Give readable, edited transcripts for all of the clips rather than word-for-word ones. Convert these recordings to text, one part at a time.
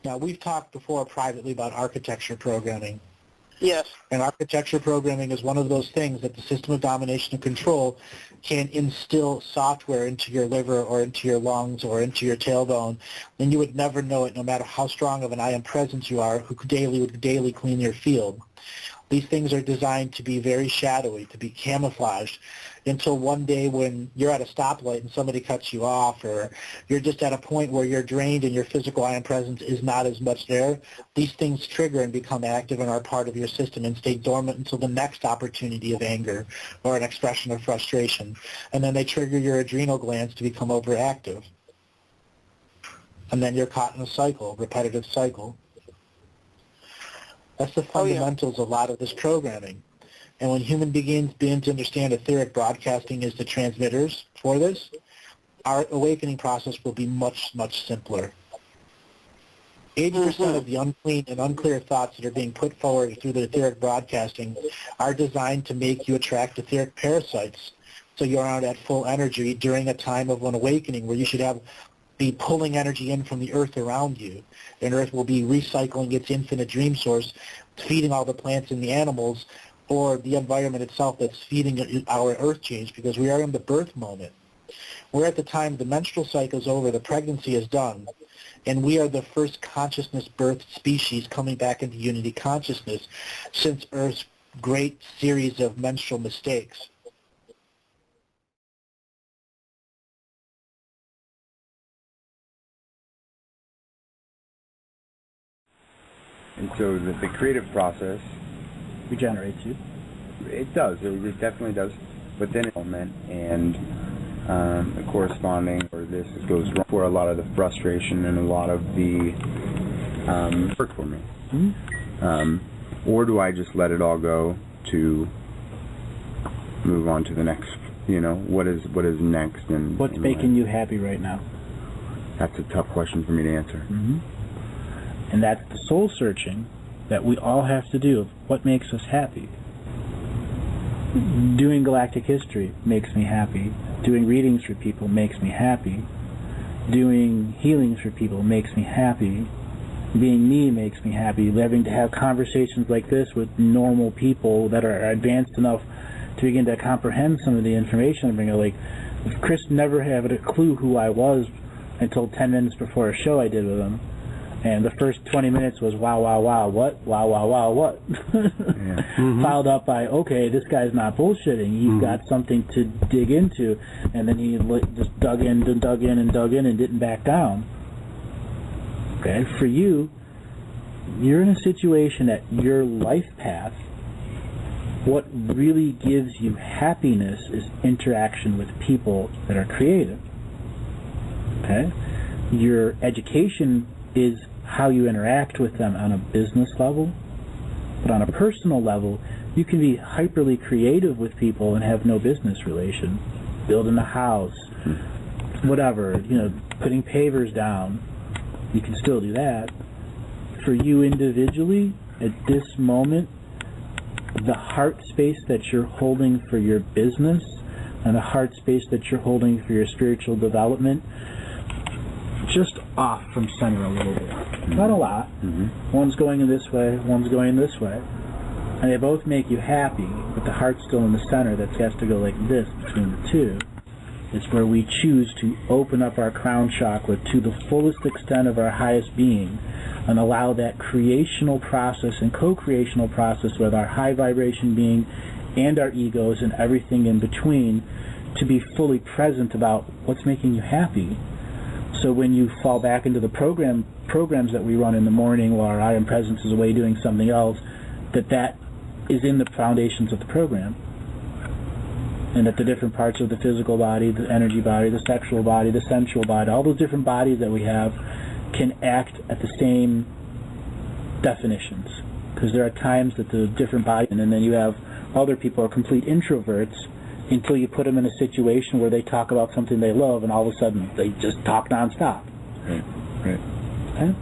Now, we've talked before privately about architecture programming. Yes. And architecture programming is one of those things that the system of domination and control can instill software into your liver or into your lungs or into your tailbone, and you would never know it no matter how strong of an I am presence you are who would daily clean your field. These things are designed to be very shadowy, to be camouflaged, until one day when you're at a stoplight and somebody cuts you off, or you're just at a point where you're drained and your physical I am presence is not as much there, these things trigger and become active and are part of your system and stay dormant until the next opportunity of anger or an expression of frustration. And then they trigger your adrenal glands to become overactive. And then you're caught in a cycle, repetitive cycle. That's the fundamentals of a lot of this programming. And when human beings begin to understand etheric broadcasting is the transmitters for this, our awakening process will be much, much simpler. 80% of the unclean and unclear thoughts that are being put forward through the etheric broadcasting are designed to make you attract etheric parasites. So you're out at full energy during a time of an awakening where you should be pulling energy in from the earth around you. And earth will be recycling its infinite dream source, feeding all the plants and the animals, or the environment itself that's feeding our earth change, because we are in the birth moment. We're at the time the menstrual cycle is over, the pregnancy is done, and we are the first consciousness birth species coming back into unity consciousness since Earth's great series of menstrual mistakes. And so the creative process regenerates you. It does. It definitely does. But then and the corresponding, or this goes wrong for a lot of the frustration and a lot of the work for me. Or do I just let it all go to move on to the next? You know, what is next? And what's making you happy right now? That's a tough question for me to answer. And that's the soul searching that we all have to do. What makes us happy? Doing galactic history makes me happy. Doing readings for people makes me happy. Doing healings for people makes me happy. Being me makes me happy. Having to have conversations like this with normal people that are advanced enough to begin to comprehend some of the information I'm bringing. Like, Chris never had a clue who I was until 10 minutes before a show I did with him. And the first 20 minutes was wow, wow, wow, what? Wow, wow, wow, what? Followed up by, okay, this guy's not bullshitting. He's got something to dig into. And then he just dug in and dug in and dug in and didn't back down. Okay, for you, you're in a situation at your life path. What really gives you happiness is interaction with people that are creative. Okay? Your education is how you interact with them on a business level, but on a personal level, you can be hyperly creative with people and have no business relation. Building a house, whatever, you know, putting pavers down, you can still do that. For you individually, at this moment, the heart space that you're holding for your business and the heart space that you're holding for your spiritual development, just off from center a little bit. Not a lot. One's going in this way, one's going this way. And they both make you happy, but the heart's still in the center that has to go like this between the two. It's where we choose to open up our crown chakra to the fullest extent of our highest being and allow that creational process and co-creational process with our high vibration being and our egos and everything in between to be fully present about what's making you happy. So when you fall back into the programs that we run in the morning while our I am presence is away doing something else, that is in the foundations of the program. And that the different parts of the physical body, the energy body, the sexual body, the sensual body, all those different bodies that we have can act at the same definitions. Because there are times that the different bodies, and then you have other people who are complete introverts until you put them in a situation where they talk about something they love and all of a sudden they just talk nonstop. Right. Okay?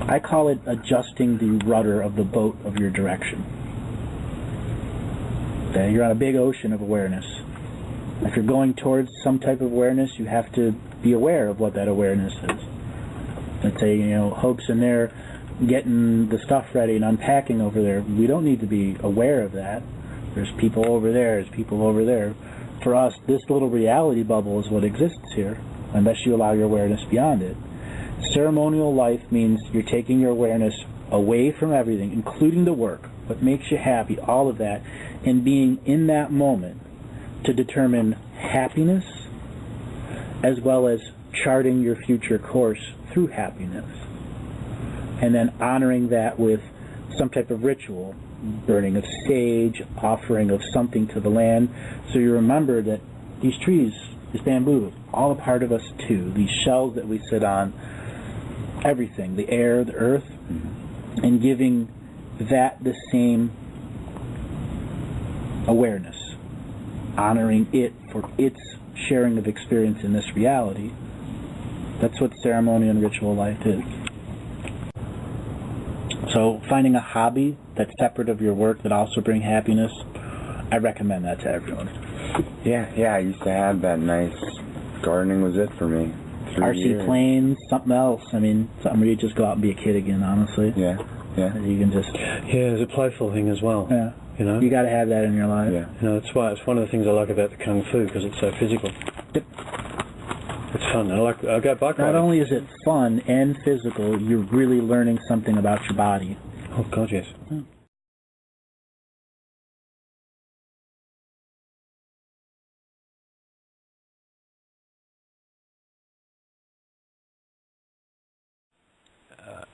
I call it adjusting the rudder of the boat of your direction. Okay? You're on a big ocean of awareness. If you're going towards some type of awareness, you have to be aware of what that awareness is. Let's say, you know, Hope's in there getting the stuff ready and unpacking over there. We don't need to be aware of that. There's people over there, there's people over there. For us, this little reality bubble is what exists here, unless you allow your awareness beyond it. Ceremonial life means you're taking your awareness away from everything, including the work, what makes you happy, all of that, and being in that moment to determine happiness as well as charting your future course through happiness. And then honoring that with some type of ritual, burning of sage, offering of something to the land, so you remember that these trees, this bamboo, all a part of us too. These shells that we sit on, everything, the air, the earth, and giving that the same awareness, honoring it for its sharing of experience in this reality. That's what ceremony and ritual life is. So finding a hobby that's separate of your work that also brings happiness, I recommend that to everyone. Yeah, I used to have that nice, gardening was it for me. RC planes, something else. I mean, something where you just go out and be a kid again, honestly. Yeah. You can just... Yeah, it's a playful thing as well. Yeah. You know? You got to have that in your life. Yeah. You know, it's why it's one of the things I like about the Kung Fu, because it's so physical. Yep. It's fun. I go bike riding. Not only is it fun and physical, you're really learning something about your body. Oh, God, yes. Yeah.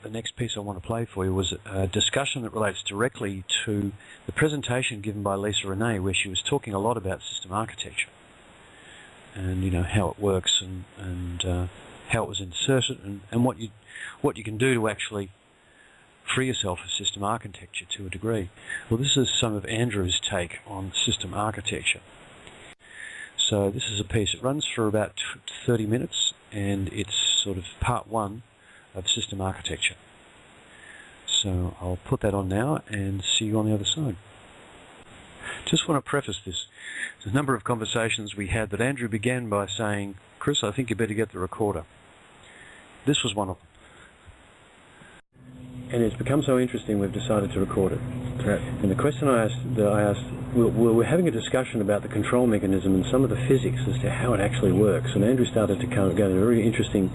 The next piece I want to play for you was a discussion that relates directly to the presentation given by Lisa Renee, where she was talking a lot about system architecture and, you know, how it works and how it was inserted and what you can do to actually free yourself of system architecture to a degree. Well, this is some of Andrew's take on system architecture. So this is a piece. It runs for about 30 minutes, and it's sort of part one of system architecture. So I'll put that on now and see you on the other side. Just want to preface this. There's a number of conversations we had that Andrew began by saying, "Chris, I think you better get the recorder." This was one of them. And it's become so interesting we've decided to record it. Correct. And the question I asked, we're having a discussion about the control mechanism and some of the physics as to how it actually works. And Andrew started to go to a very interesting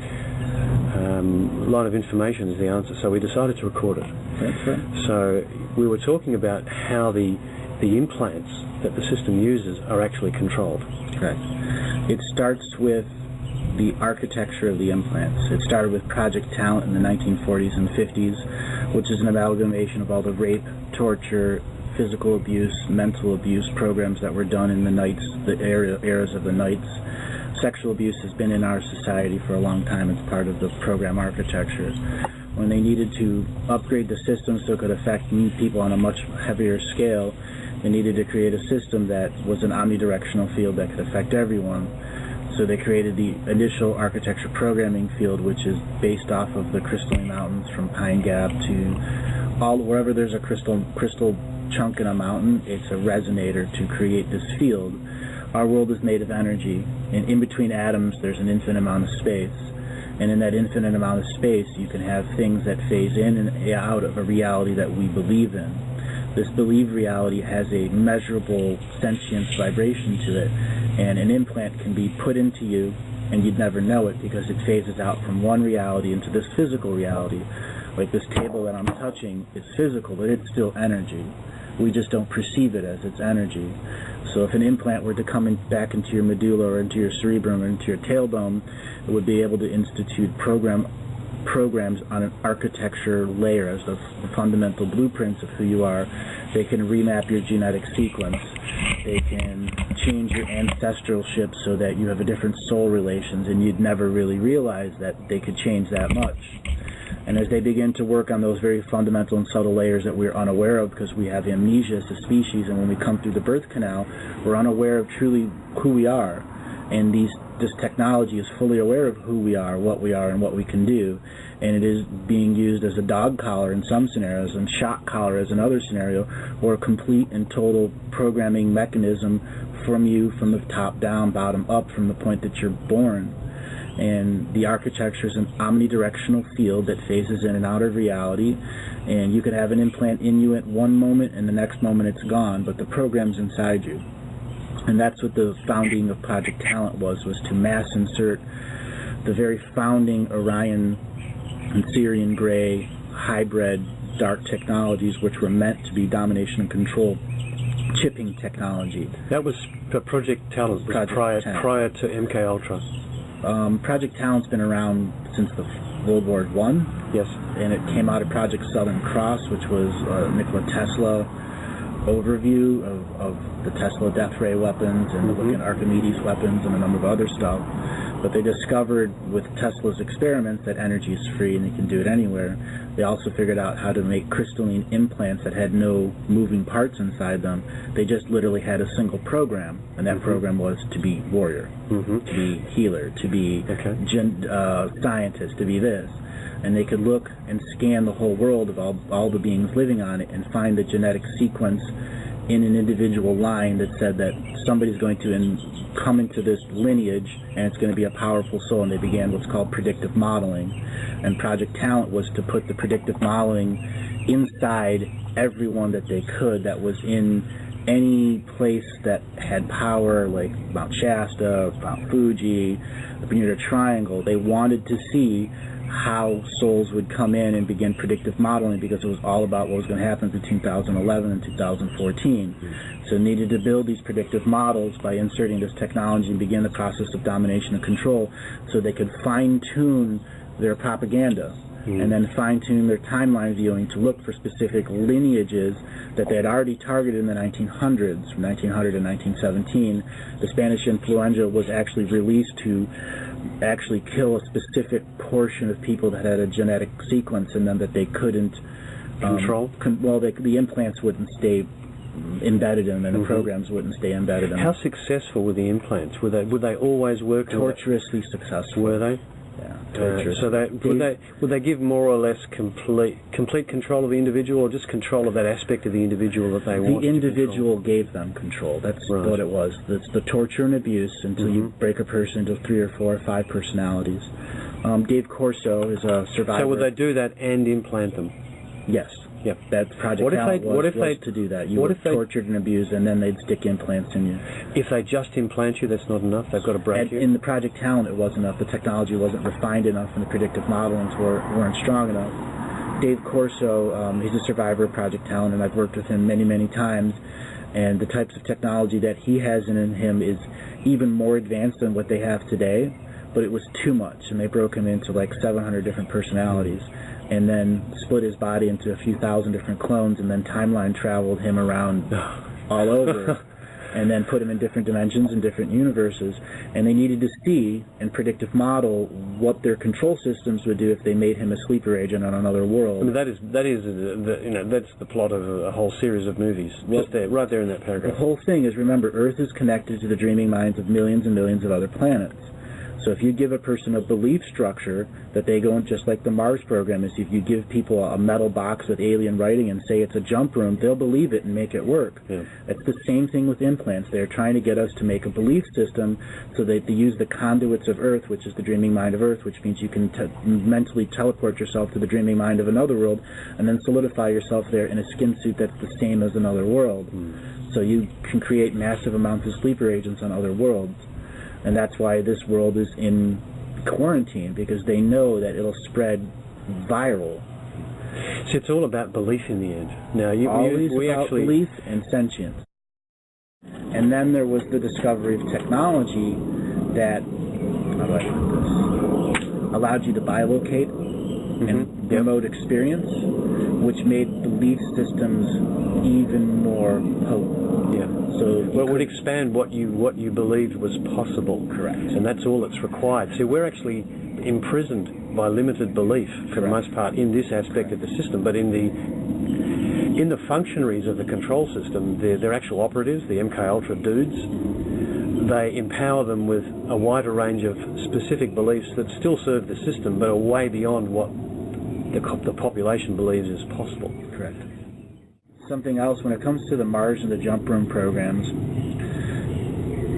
line of information as the answer. So we decided to record it. That's right. So we were talking about how the implants that the system uses are actually controlled. Correct. It starts with the architecture of the implants. It started with Project Talent in the 1940s and 50s, which is an amalgamation of all the rape, torture, physical abuse, mental abuse programs that were done in the Knights, the eras of the Knights. Sexual abuse has been in our society for a long time. It's part of the program architecture. When they needed to upgrade the system so it could affect people on a much heavier scale, they needed to create a system that was an omnidirectional field that could affect everyone. So they created the initial architecture programming field, which is based off of the crystalline mountains from Pine Gap to wherever there's a crystal chunk in a mountain, it's a resonator to create this field. Our world is made of energy, and in between atoms there's an infinite amount of space. And in that infinite amount of space you can have things that phase in and out of a reality that we believe in. This believed reality has a measurable sentience vibration to it, and an implant can be put into you and you'd never know it because it phases out from one reality into this physical reality. Like this table that I'm touching is physical, but it's still energy. We just don't perceive it as its energy. So if an implant were to come back into your medulla or into your cerebrum or into your tailbone, it would be able to institute programs on an architecture layer as the fundamental blueprints of who you are. They can remap your genetic sequence. They can change your ancestralship so that you have a different soul relations, and you'd never really realize that they could change that much. And as they begin to work on those very fundamental and subtle layers that we're unaware of because we have amnesia as a species, and when we come through the birth canal, we're unaware of truly who we are. and this technology is fully aware of who we are, and what we can do, and it is being used as a dog collar in some scenarios and shock collar as another scenario, or a complete and total programming mechanism from the top down, bottom up, from the point that you're born. And the architecture is an omnidirectional field that phases in and out of reality, and you could have an implant in you at one moment and the next moment it's gone, but the program's inside you. And that's what the founding of Project Talent was to mass insert the very founding Orion and Syrian Gray hybrid dark technologies, which were meant to be domination and control chipping technology. That was Project Talent, was prior to MK Ultra. Project Talent's been around since the World War I. Yes. And it came out of Project Southern Cross, which was Nikola Tesla overview of the Tesla death ray weapons and looking at Archimedes weapons and a number of other stuff. But they discovered with Tesla's experiments that energy is free and you can do it anywhere. They also figured out how to make crystalline implants that had no moving parts inside them. They just literally had a single program, and that program was to be warrior, to be healer, to be scientist, to be this. And they could look and scan the whole world of all the beings living on it and find the genetic sequence in an individual line that said that somebody's going to come into this lineage and it's going to be a powerful soul. And they began what's called predictive modeling. And Project Talent was to put the predictive modeling inside everyone that they could that was in any place that had power, like Mount Shasta, Mount Fuji, the Bermuda Triangle. They wanted to see how souls would come in and begin predictive modeling, because it was all about what was going to happen between 2011 and 2014. So they needed to build these predictive models by inserting this technology and begin the process of domination and control, so they could fine-tune their propaganda and then fine-tune their timeline viewing to look for specific lineages that they had already targeted in the 1900s. From 1900 to 1917, the Spanish influenza was actually released to actually kill a specific portion of people that had a genetic sequence in them that they couldn't control. The implants wouldn't stay embedded in them, and the programs wouldn't stay embedded in them. How successful were the implants? Would they always work? Tortuously successful. Were they? Yeah, torturous. So would they give more or less complete control of the individual, or just control of that aspect of the individual that they wanted? The individual gave them control. That's what it was. It's the torture and abuse until you break a person into 3 or 4 or 5 personalities. Dave Corso is a survivor. So would they do that and implant them? Yes. Yep. That Project Talent was to do that. You were tortured and abused, and then they'd stick implants in you. If they just implant you, that's not enough? They've got to break you? In the Project Talent, it wasn't enough. The technology wasn't refined enough, and the predictive modelings weren't strong enough. Dave Corso, he's a survivor of Project Talent, and I've worked with him many, many times. And the types of technology that he has in him is even more advanced than what they have today, but it was too much, and they broke him into like 700 different personalities, and then split his body into a few thousand different clones, and then timeline traveled him around all over, and then put him in different dimensions and different universes. And they needed to see and predictive model what their control systems would do if they made him a sleeper agent on another world. I mean, that's the plot of a whole series of movies. Just there, right there in that paragraph. The whole thing is, remember, Earth is connected to the dreaming minds of millions and millions of other planets. So if you give a person a belief structure that they go in, just like the Mars program is, if you give people a metal box with alien writing and say it's a jump room, they'll believe it and make it work. Yeah. It's the same thing with implants. They're trying to get us to make a belief system so that they use the conduits of Earth, which is the dreaming mind of Earth, which means you can mentally teleport yourself to the dreaming mind of another world and then solidify yourself there in a skin suit that's the same as another world. So you can create massive amounts of sleeper agents on other worlds. And that's why this world is in quarantine, because they know that it'll spread viral. So it's all about belief in the end. Now, we about belief and sentience. And then there was the discovery of technology that, how do I put this, allowed you to bilocate and remote experience, which made belief systems even more potent. Yeah. So it would expand what you believed was possible. Correct. And that's all that's required. See, we're actually imprisoned by limited belief for the most part in this aspect of the system, but in the functionaries of the control system, they're actual operatives, the MK Ultra dudes. they empower them with a wider range of specific beliefs that still serve the system but are way beyond what the population believes is possible. Correct. Something else, when it comes to the Mars and the jump room programs,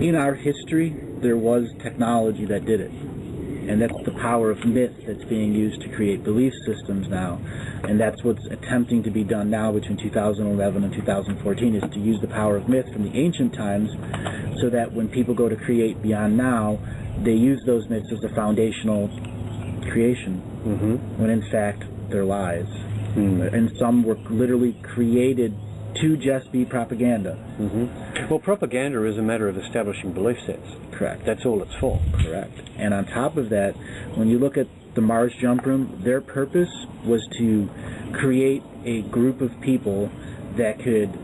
in our history, there was technology that did it. And that's the power of myth that's being used to create belief systems now. And that's what's attempting to be done now between 2011 and 2014, is to use the power of myth from the ancient times so that when people go to create beyond now, they use those myths as the foundational creation, when in fact they're lies. And some were literally created to just be propaganda. Well, propaganda is a matter of establishing belief sets. Correct. That's all it's for. Correct. And on top of that, when you look at the Mars jump room, their purpose was to create a group of people that could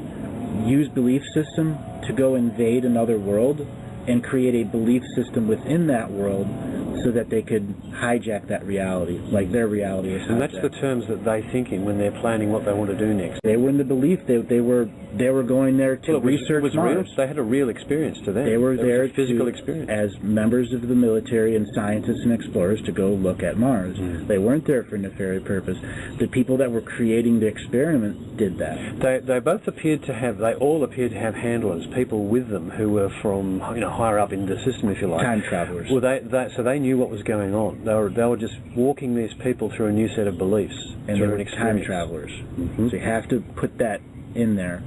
use belief system to go invade another world and create a belief system within that world so that they could hijack that reality, like their reality is hijacked. And that's the terms that they think in when they're planning what they want to do next. They were in the belief they were going there to research Mars. Real. They had a real experience to them. They were there physical experience as members of the military and scientists and explorers to go look at Mars. They weren't there for nefarious purpose. The people that were creating the experiment did that. They both appeared to have. They all appeared to have handlers, people with them who were from higher up in the system, if you like. Time travelers. Well, so they knew what was going on. They were just walking these people through a new set of beliefs. And they were time travelers. So you have to put that in there.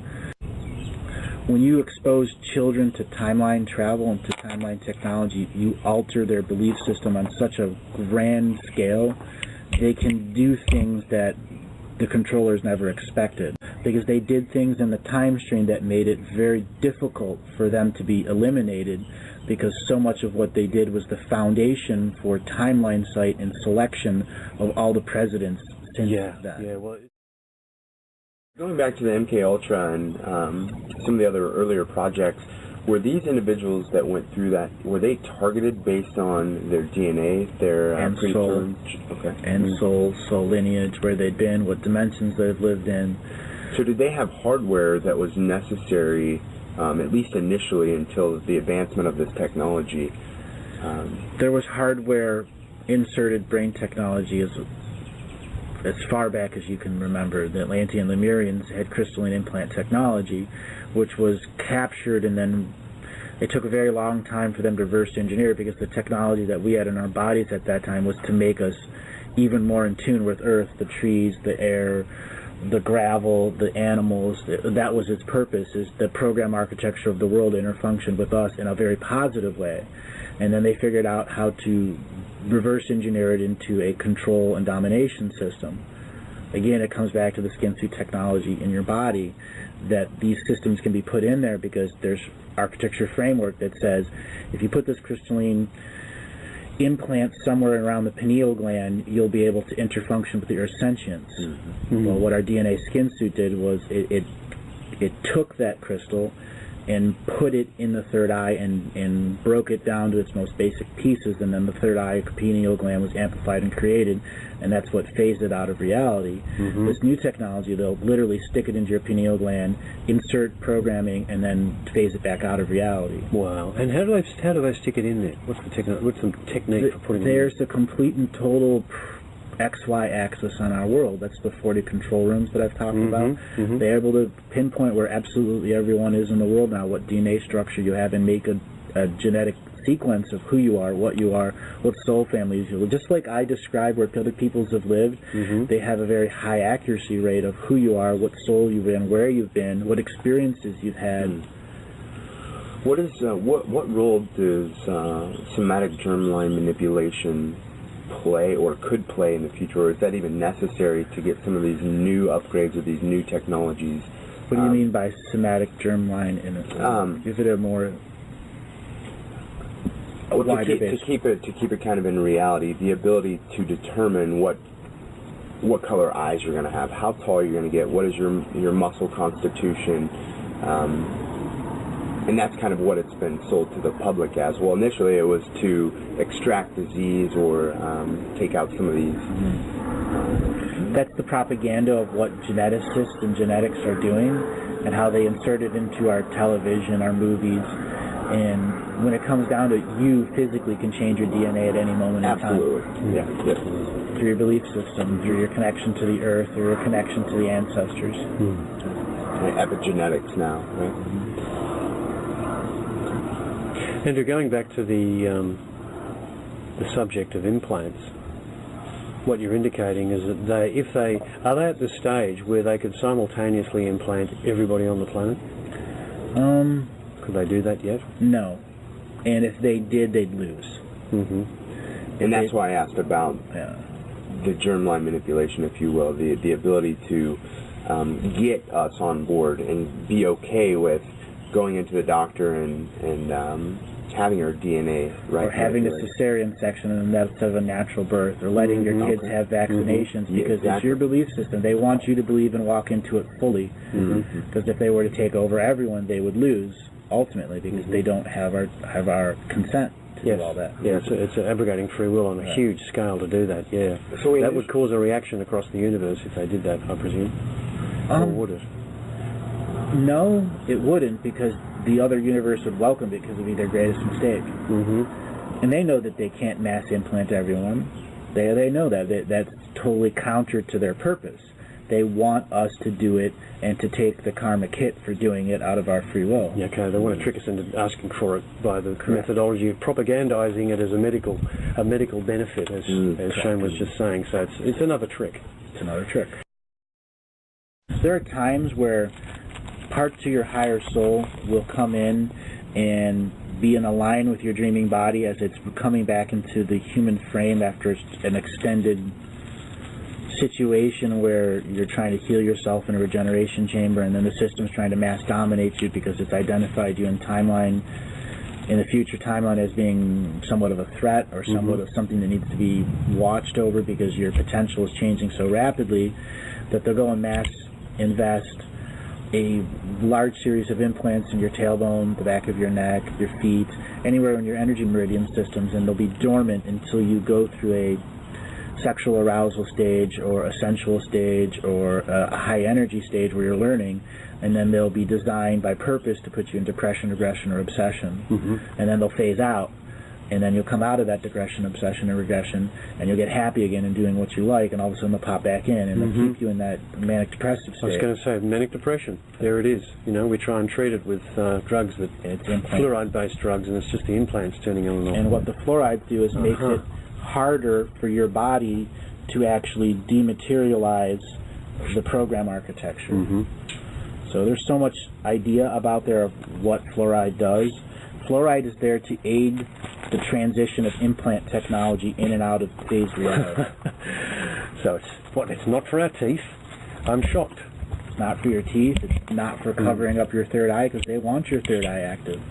When you expose children to timeline travel and to timeline technology, you alter their belief system on such a grand scale. They can do things that the controllers never expected, because they did things in the time stream that made it very difficult for them to be eliminated, because so much of what they did was the foundation for timeline sight and selection of all the presidents since that. Yeah, well, going back to the MK Ultra and some of the other earlier projects, were these individuals that went through that, were they targeted based on their DNA, their and soul, and soul lineage, where they'd been, what dimensions they've lived in? So did they have hardware that was necessary, at least initially, until the advancement of this technology? There was hardware inserted brain technology as far back as you can remember. The Atlantean Lemurians had crystalline implant technology, which was captured, and then it took a very long time for them to reverse engineer, because the technology that we had in our bodies at that time was to make us even more in tune with Earth, the trees, the air, the gravel, the animals. That was its purpose, is the program architecture of the world interfunctioned with us in a very positive way. And then they figured out how to reverse engineer it into a control and domination system. Again, it comes back to the skin suit technology in your body, that these systems can be put in there because there's architecture framework that says if you put this crystalline implant somewhere around the pineal gland, you'll be able to interfunction with your sentience. Well, what our DNA skin suit did was it took that crystal and put it in the third eye and broke it down to its most basic pieces, and then the third eye pineal gland was amplified and created, and that's what phased it out of reality. This new technology, they'll literally stick it into your pineal gland, insert programming, and then phase it back out of reality. Wow. And how do they stick it in there? What's the technique for putting it in? There's the complete and total XY axis on our world. That's the 40 control rooms that I've talked about. They're able to pinpoint where absolutely everyone is in the world now, what DNA structure you have, and make a genetic sequence of who you are, what soul families you live. Just like I describe where other peoples have lived, they have a very high accuracy rate of who you are, what soul you've been, where you've been, what experiences you've had. What role does somatic germline manipulation play or could play in the future, or is that even necessary to get some of these new upgrades or these new technologies? What do you mean by somatic germline in it? Is it a more to keep it kind of in reality, the ability to determine what color eyes you're going to have, how tall you're going to get, what is your muscle constitution, and that's kind of what it's been sold to the public as. Well, initially it was to extract disease or take out some of these. That's the propaganda of what geneticists and genetics are doing, and how they insert it into our television, our movies, And when it comes down to it, you physically can change your DNA at any moment in time. Absolutely. Yeah. Yes. Through your belief system, through your connection to the earth, through your connection to the ancestors. Epigenetics now, right? Andrew, going back to the subject of implants, what you're indicating is that are they at the stage where they could simultaneously implant everybody on the planet? Could they do that yet? No. And if they did, they'd lose. And that's why I asked about the germline manipulation, if you will, the ability to get us on board and be okay with going into the doctor and having our DNA or having a cesarean section instead of a natural birth, or letting your kids have vaccinations, because it's your belief system. They want you to believe and walk into it fully, because if they were to take over everyone, they would lose ultimately, because they don't have our consent to do all that. Yeah, it's abrogating free will on a huge scale to do that. Yeah, so that would cause a reaction across the universe if they did that, I presume. Or would it? No, it wouldn't, because the other universe would welcome it, because it would be their greatest mistake. And they know that they can't mass implant everyone. They know that. That's totally counter to their purpose. They want us to do it and to take the karmic hit for doing it out of our free will. Yeah, okay. They want to trick us into asking for it by the methodology of propagandizing it as a medical benefit, as Shane was just saying. So it's another trick. It's another trick. There are times where parts of your higher soul will come in and be in a line with your dreaming body as it's coming back into the human frame after an extended situation where you're trying to heal yourself in a regeneration chamber, and then the system's trying to mass dominate you because it's identified you in the future timeline as being somewhat of a threat, or somewhat of something that needs to be watched over, because your potential is changing so rapidly that they'll go and mass invest a large series of implants in your tailbone, the back of your neck, your feet, anywhere in your energy meridian systems, and they'll be dormant until you go through a sexual arousal stage, or a sensual stage, or a high energy stage where you're learning, and then they'll be designed by purpose to put you in depression, regression, or obsession, and then they'll phase out, and then you'll come out of that digression, obsession, and regression, and you'll get happy again and doing what you like, and all of a sudden they'll pop back in, and they'll keep you in that manic depressive state. I was going to say, manic depression. There it is. You know, we try and treat it with drugs, fluoride-based drugs, and it's just the implants turning on and off. And what the fluorides do is make it harder for your body to actually dematerialize the program architecture. So there's so much idea about there of what fluoride does. Fluoride is there to aid the transition of implant technology in and out of phased reality. So it's not for our teeth. I'm shocked. It's not for your teeth. It's not for covering up your third eye, because they want your third eye active.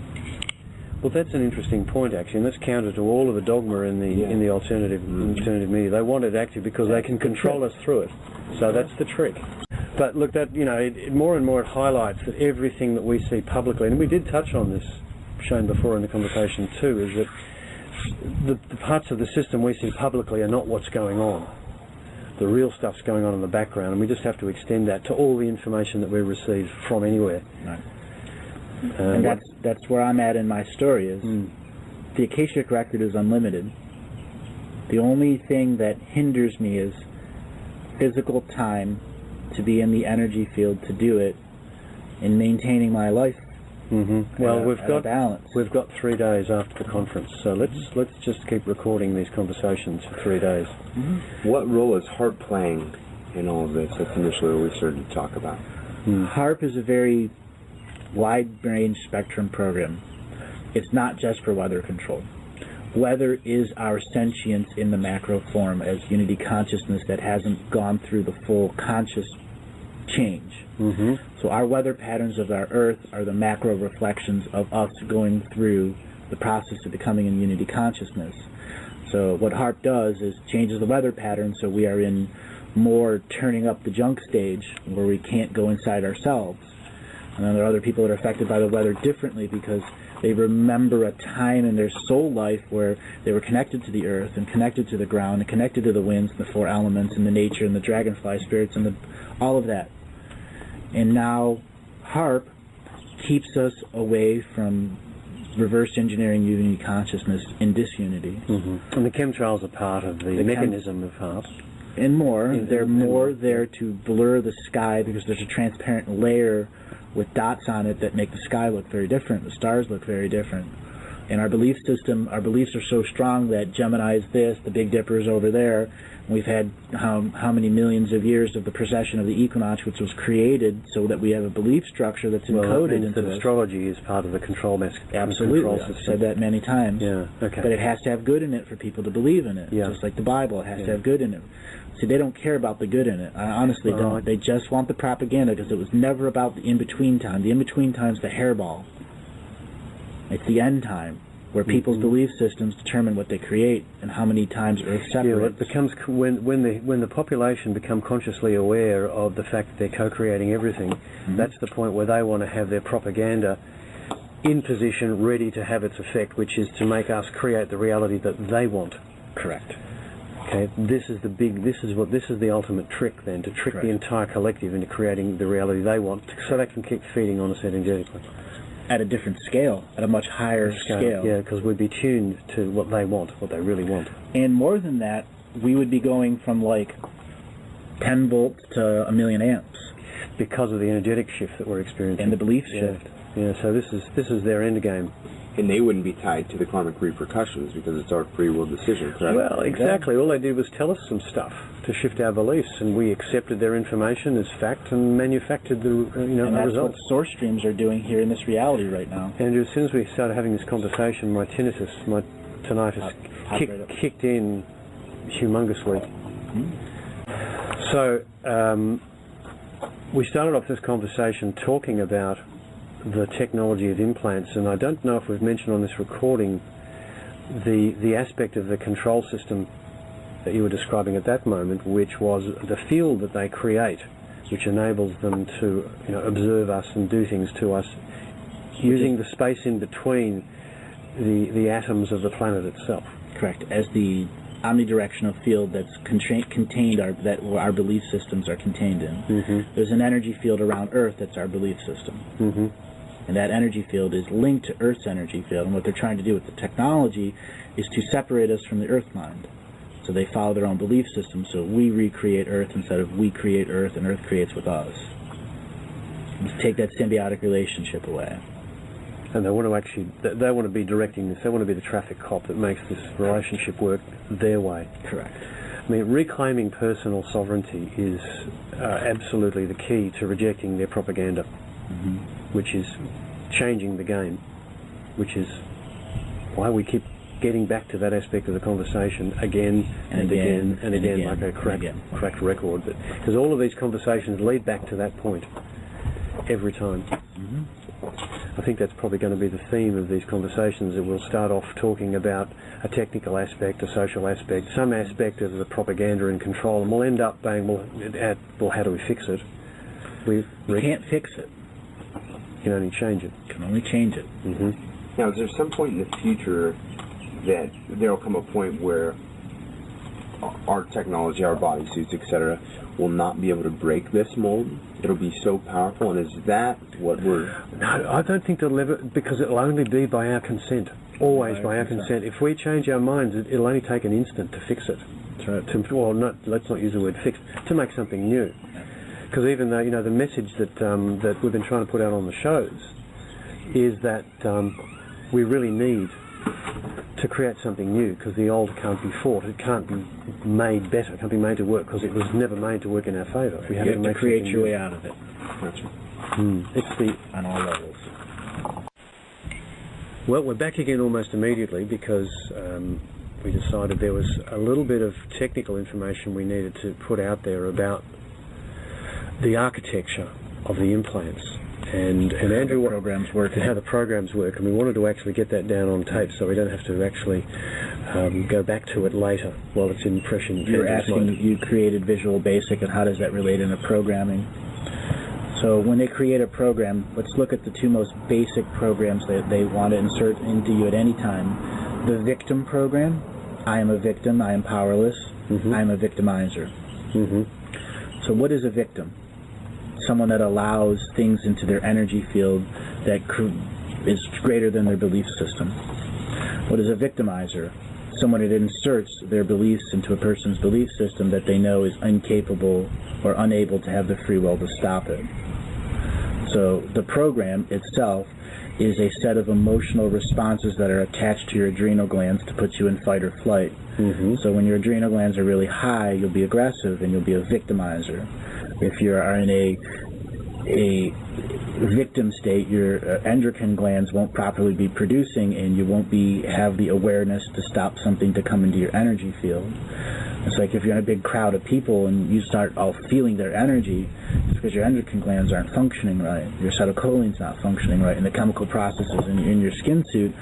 Well, that's an interesting point, actually, and that's counter to all of the dogma in the alternative media. They want it active because they can control us through it. So that's the trick. But look, that more and more it highlights that everything that we see publicly, and we did touch on this, Shane, before in the conversation too, is that the parts of the system we see publicly are not what's going on. The real stuff's going on in the background, and we just have to extend that to all the information that we receive from anywhere. Right. And that's where I'm at in my story, is the Akashic record is unlimited. The only thing that hinders me is physical time to be in the energy field to do it, and maintaining my life. Well, we've got 3 days after the conference, so let's just keep recording these conversations for 3 days. What role is HARP playing in all of this? That's initially what we started to talk about. HARP is a very wide range spectrum program. It's not just for weather control. Weather is our sentience in the macro form as unity consciousness that hasn't gone through the full conscious change. So our weather patterns of our Earth are the macro reflections of us going through the process of becoming in unity consciousness. So what HARP does is changes the weather pattern, so we are in more turning up the junk stage where we can't go inside ourselves. And then there are other people that are affected by the weather differently because they remember a time in their soul life where they were connected to the earth and connected to the ground and connected to the winds and the 4 elements and the nature and the dragonfly spirits and all of that. And now HARP keeps us away from reverse engineering unity consciousness in disunity. And the chemtrails are part of the mechanism of heart. And more. They're more there to blur the sky because there's a transparent layer with dots on it that make the sky look very different, the stars look very different. In our belief system, our beliefs are so strong that Gemini is this, the Big Dipper is over there. We've had how many millions of years of the precession of the equinox, which was created so that we have a belief structure that's encoded into that astrology is part of the control system. Absolutely, I've said that many times. Yeah, okay. But it has to have good in it for people to believe in it, just like the Bible. It has to have good in it. See, they don't care about the good in it. I honestly don't. They just want the propaganda because it was never about the in-between time. The in-between time is the hairball. It's the end time, where people's belief systems determine what they create and how many times Earth separates. It becomes when the population become consciously aware of the fact that they're co-creating everything. That's the point where they want to have their propaganda in position, ready to have its effect, which is to make us create the reality that they want. Correct. Okay, this is the ultimate trick then, to trick the entire collective into creating the reality they want, so they can keep feeding on us energetically. At a different scale, at a much higher scale. Yeah, because we'd be tuned to what they want, what they really want. And more than that, we would be going from like 10 volts to 1,000,000 amps. Because of the energetic shift that we're experiencing. And the belief shift. Yeah, so this is their end game. And they wouldn't be tied to the karmic repercussions because it's our free will decision, correct? Well, exactly. All they did was tell us some stuff to shift our beliefs, and we accepted their information as fact and manufactured the and that's results. what source streams are doing here in this reality right now. And as soon as we started having this conversation, my tinnitus kicked in humongously. So we started off this conversation talking about the technology of implants, and I don't know if we've mentioned on this recording the aspect of the control system that you were describing at that moment, which was the field that they create, which enables them to observe us and do things to us, using the space in between the atoms of the planet itself. Correct, as the omnidirectional field that's contained that our belief systems are contained in. There's an energy field around Earth that's our belief system. And that energy field is linked to Earth's energy field. And what they're trying to do with the technology is to separate us from the Earth mind. So they follow their own belief system. So we recreate Earth instead of we create Earth and Earth creates with us. Let's take that symbiotic relationship away. And they want to be directing this. They want to be the traffic cop that makes this relationship work their way. Correct. I mean, reclaiming personal sovereignty is absolutely the key to rejecting their propaganda, which is changing the game, which is why we keep getting back to that aspect of the conversation again and again like a cracked record. Because all of these conversations lead back to that point every time. I think that's probably going to be the theme of these conversations, that we'll start off talking about a technical aspect, a social aspect, some aspect of the propaganda and control, and we'll end up saying, well, how do we fix it? We can't fix it. You can only change it. Can only change it. Now, is there some point in the future that there will come a point where our technology, our bodysuits, etc., will not be able to break this mold? It'll be so powerful, and is that what we're... No, I don't think it'll ever, because it'll only be by our consent. Always by our consent. If we change our minds, it'll only take an instant to fix it. That's right. Let's not use the word fix, to make something new. Because even though, the message that we've been trying to put out on the shows is that we really need to create something new, because the old can't be fought. It can't be made better. It can't be made to work, because it was never made to work in our favour. We have to create your way out of it. That's right. It's on all levels. Well, we're back again almost immediately, because we decided there was a little bit of technical information we needed to put out there about the architecture of the implants. And Andrew, how the programs work, and how the programs work, and we wanted to actually get that down on tape so we don't have to actually go back to it later while it's in impression. You're asking, you created Visual Basic, and how does that relate into programming? So when they create a program, let's look at the two most basic programs that they want to insert into you at any time. The victim program, I am a victim, I am powerless, I am a victimizer. So what is a victim? Someone that allows things into their energy field that is greater than their belief system. What is a victimizer? Someone that inserts their beliefs into a person's belief system that they know is incapable or unable to have the free will to stop it. So the program itself is a set of emotional responses that are attached to your adrenal glands to put you in fight or flight. So when your adrenal glands are really high, you'll be aggressive and you'll be a victimizer. If you are in a victim state, your endocrine glands won't properly be producing and you won't have the awareness to stop something to come into your energy field. It's like if you're in a big crowd of people and you start all feeling their energy, it's because your endocrine glands aren't functioning right, your acetylcholine's not functioning right, and the chemical processes in your skin suit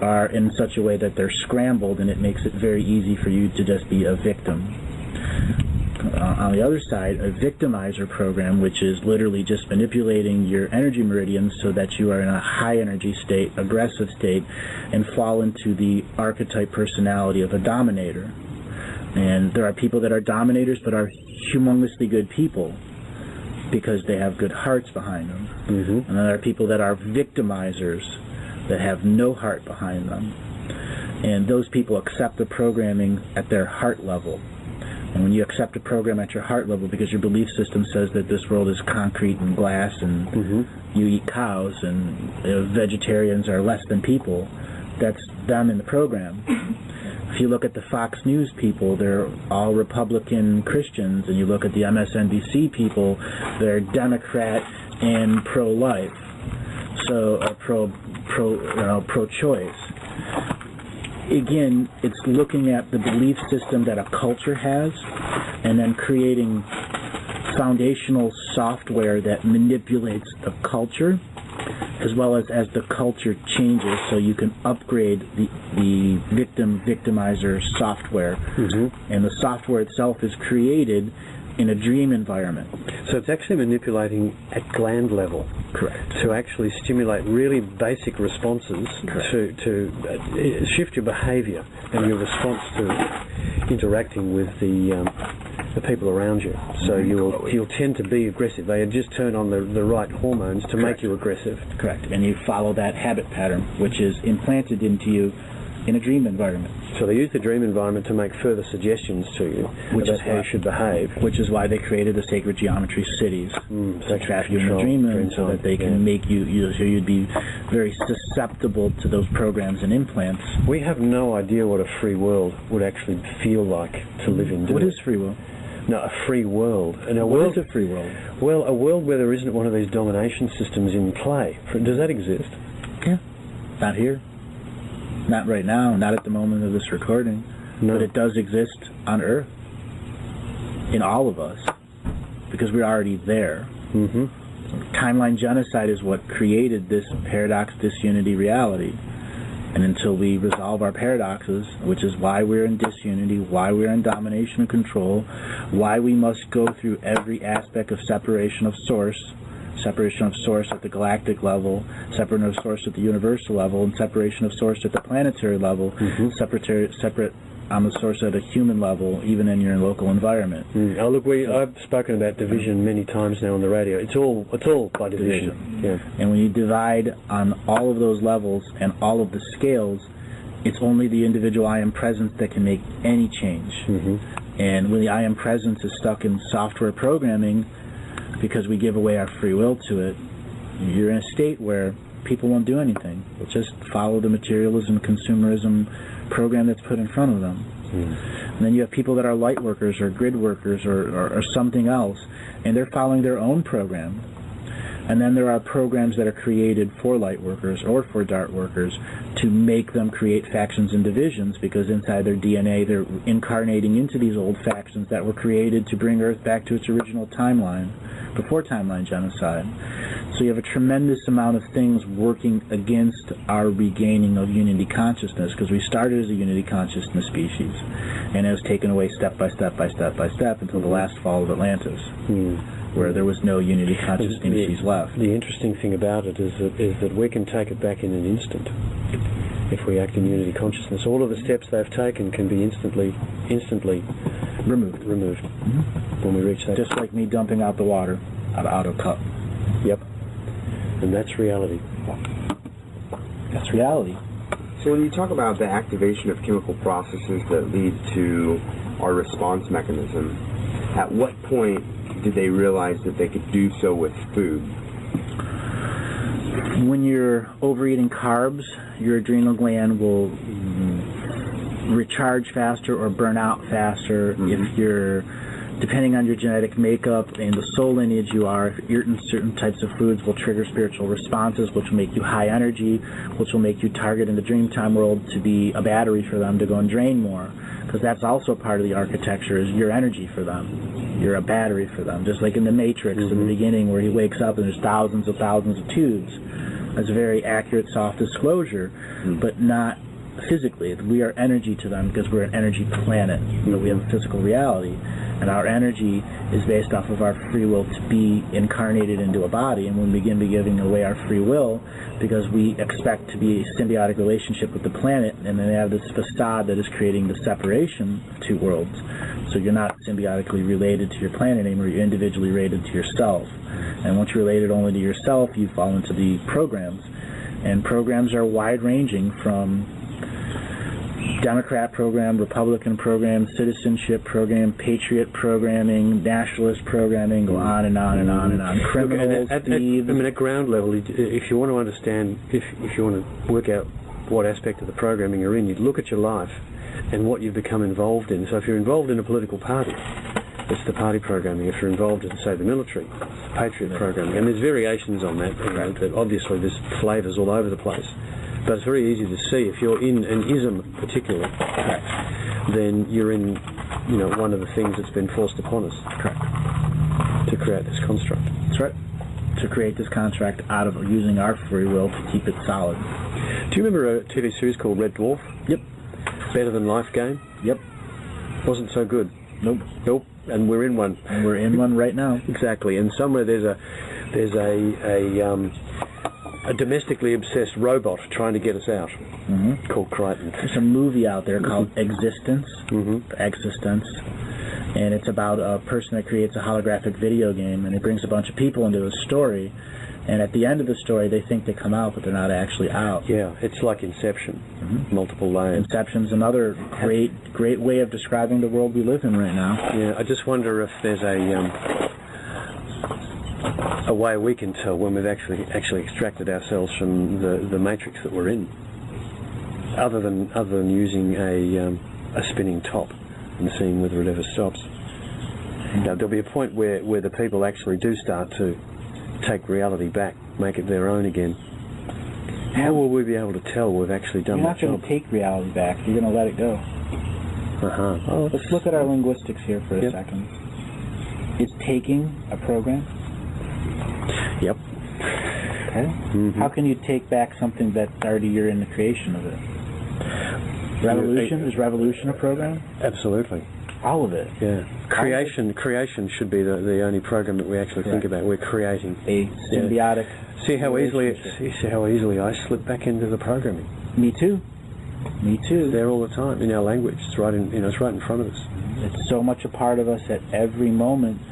are in such a way that they're scrambled, and it makes it very easy for you to just be a victim. On the other side, a victimizer program, which is literally just manipulating your energy meridians so that you are in a high energy state, aggressive state, and fall into the archetype personality of a dominator. And there are people that are dominators but are humongously good people because they have good hearts behind them. And then there are people that are victimizers that have no heart behind them. And those people accept the programming at their heart level. And when you accept a program at your heart level because your belief system says that this world is concrete and glass and you eat cows and vegetarians are less than people, that's them in the program. If you look at the Fox News people, they're all Republican Christians, and you look at the MSNBC people, they're Democrat and pro-life, so pro-choice. Again, it's looking at the belief system that a culture has, and then creating foundational software that manipulates the culture, as well as the culture changes, so you can upgrade the victimizer software. And the software itself is created in a dream environment. So it's actually manipulating at gland level. Correct. To actually stimulate really basic responses to shift your behavior and your response to interacting with the people around you. So you'll tend to be aggressive. They just turn on the right hormones to make you aggressive. Correct. And you follow that habit pattern, which is implanted into you in a dream environment. So they use the dream environment to make further suggestions to you about how you should behave. Which is why they created the sacred geometry cities to trap you in the dream so that they can make you'd be very susceptible to those programs and implants. We have no idea what a free world would actually feel like to live in. What is free will? No, a free world. And what is a free world? Well, a world where there isn't one of these domination systems in play. Does that exist? Yeah. Not here. Not right now, not at the moment of this recording. No. But it does exist on Earth. In all of us. Because we're already there. Timeline genocide is what created this paradox disunity reality. And until we resolve our paradoxes, which is why we're in disunity, why we're in domination and control, why we must go through every aspect of separation of source at the galactic level, separation of source at the universal level, and separation of source at the planetary level, separate on the source at a human level, even in your local environment. Oh, look, I've spoken about division many times now on the radio. It's all by division. Yeah. And when you divide on all of those levels and all of the scales, it's only the individual I am presence that can make any change. And when the I am presence is stuck in software programming, because we give away our free will to it, you're in a state where people won't do anything. They'll just follow the materialism, consumerism program that's put in front of them. And then you have people that are light workers or grid workers or something else, and they're following their own program. And then there are programs that are created for light workers or for dark workers to make them create factions and divisions, because inside their DNA they're incarnating into these old factions that were created to bring Earth back to its original timeline, before timeline genocide. So you have a tremendous amount of things working against our regaining of unity consciousness, because we started as a unity consciousness species, and it was taken away step by step by step by step until the last fall of Atlantis. Where there was no unity conscious species left. The interesting thing about it is that we can take it back in an instant if we act in unity consciousness. All of the steps they've taken can be instantly removed when we reach that. Just like me dumping out the water out of a cup. Yep. And that's reality. That's reality. So when you talk about the activation of chemical processes that lead to our response mechanism, at what point did they realize that they could do so with food? When you're overeating carbs, your adrenal gland will recharge faster or burn out faster. If you're, depending on your genetic makeup and the soul lineage you are, if you're eating certain types of foods will trigger spiritual responses, which will make you high energy, which will make you target in the dreamtime world to be a battery for them to go and drain more. Because that's also part of the architecture, is your energy for them. You're a battery for them. Just like in the Matrix in the beginning, where he wakes up and there's thousands of tubes. That's a very accurate, soft disclosure, but not physically. We are energy to them because we're an energy planet. We have a physical reality, and our energy is based off of our free will to be incarnated into a body. And when we begin giving away our free will, because we expect to be a symbiotic relationship with the planet, and then they have this facade that is creating the separation of two worlds. So you're not symbiotically related to your planet anymore, you're individually related to yourself. And once you're related only to yourself, you fall into the programs. And programs are wide-ranging from Democrat program, Republican program, citizenship program, patriot programming, nationalist programming, go on and on and on and on. Criminals, thieves. At ground level, if you want to understand, if you want to work out what aspect of the programming you're in, you look at your life and what you've become involved in. So if you're involved in a political party, it's the party programming. If you're involved in, say, the military, it's the patriot programming. And there's variations on that. That obviously there's flavours all over the place. But it's very easy to see if you're in an ism particularly, then you're in, one of the things that's been forced upon us. Correct. To create this construct. That's right. To create this construct out of using our free will to keep it solid. Do you remember a TV series called Red Dwarf? Yep. Better Than Life game? Yep. Wasn't so good. Nope. Nope. And we're in one. And we're in one right now. Exactly. And somewhere there's a domestically obsessed robot trying to get us out, called Crichton. There's a movie out there called Existence, Existence, and it's about a person that creates a holographic video game, and it brings a bunch of people into a story, and at the end of the story they think they come out, but they're not actually out. Yeah, it's like Inception, multiple layers. Inception's another great way of describing the world we live in right now. Yeah, I just wonder if there's a way we can tell when we've actually extracted ourselves from the matrix that we're in, other than using a spinning top and seeing whether it ever stops. Now, there'll be a point where the people actually do start to take reality back, make it their own again. How will we be able to tell we've actually done that job? You're not going to take reality back. You're going to let it go. Oh, let's look at our linguistics here for a second. It's taking a program. Yep. Okay. How can you take back something that's already you're in the creation of it? Revolution? Is revolution a program? Absolutely. All of it. Yeah. Creation should be the only program that we actually think about. We're creating a symbiotic. See how easily I slip back into the programming. Me too. Me too. There all the time in our language. It's right in it's right in front of us. It's so much a part of us at every moment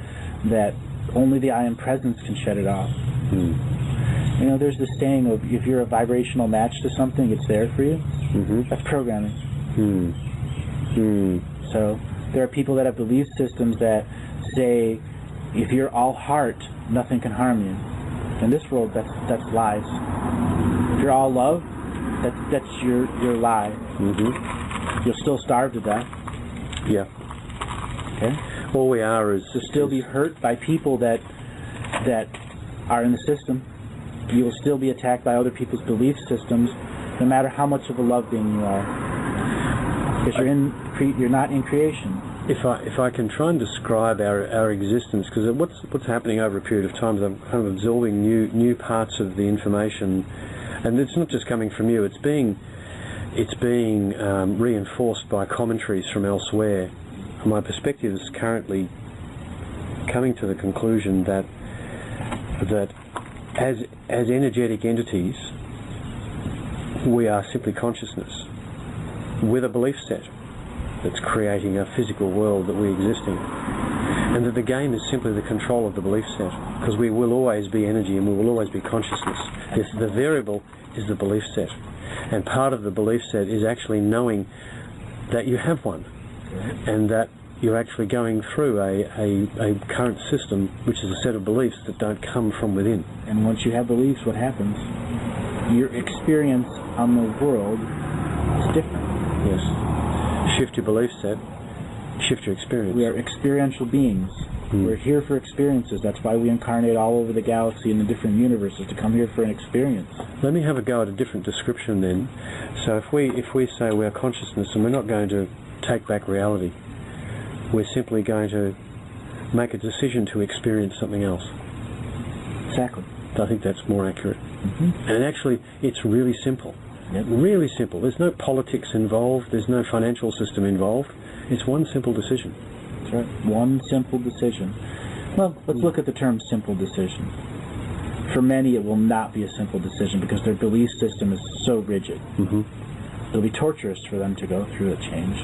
that only the I am presence can shut it off. There's this saying of if you're a vibrational match to something, it's there for you. That's programming. So there are people that have belief systems that say if you're all heart, nothing can harm you. In this world, that's lies. If you're all love, that's your lie. You'll still starve to death. Yeah. Okay. All we are is to still be hurt by people that are in the system. You will still be attacked by other people's belief systems, no matter how much of a love being you are. Because you're not in creation. If I can try and describe our existence, because what's happening over a period of time is I'm kind of absorbing new parts of the information, and it's not just coming from you. It's being reinforced by commentaries from elsewhere. My perspective is currently coming to the conclusion that as energetic entities, we are simply consciousness with a belief set that's creating a physical world that we exist in, and that the game is simply the control of the belief set, because we will always be energy and we will always be consciousness. The variable is the belief set. And part of the belief set is actually knowing that you have one, and that you're actually going through a current system, which is a set of beliefs that don't come from within. And once you have beliefs, what happens? Your experience on the world is different. Yes. Shift your belief set, shift your experience. We are experiential beings. We're here for experiences. That's why we incarnate all over the galaxy in the different universes, to come here for an experience. Let me have a go at a different description then. So if we say we're consciousness and we're not going to take back reality, we're simply going to make a decision to experience something else. Exactly. I think that's more accurate. And actually, it's really simple. Yep. Really simple. There's no politics involved. There's no financial system involved. It's one simple decision. That's right. One simple decision. Well, let's look at the term simple decision. For many, it will not be a simple decision because their belief system is so rigid. It'll be torturous for them to go through a change.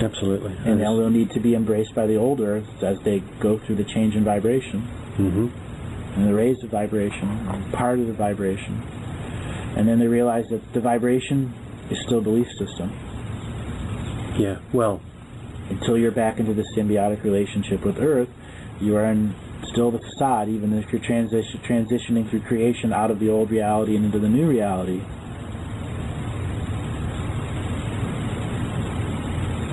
Absolutely. And now they'll need to be embraced by the old earth as they go through the change in vibration. And the raise of vibration, part of the vibration. And then they realize that the vibration is still a belief system. Yeah, well, until you're back into the symbiotic relationship with Earth, you are in still the facade, even if you're transitioning through creation out of the old reality and into the new reality.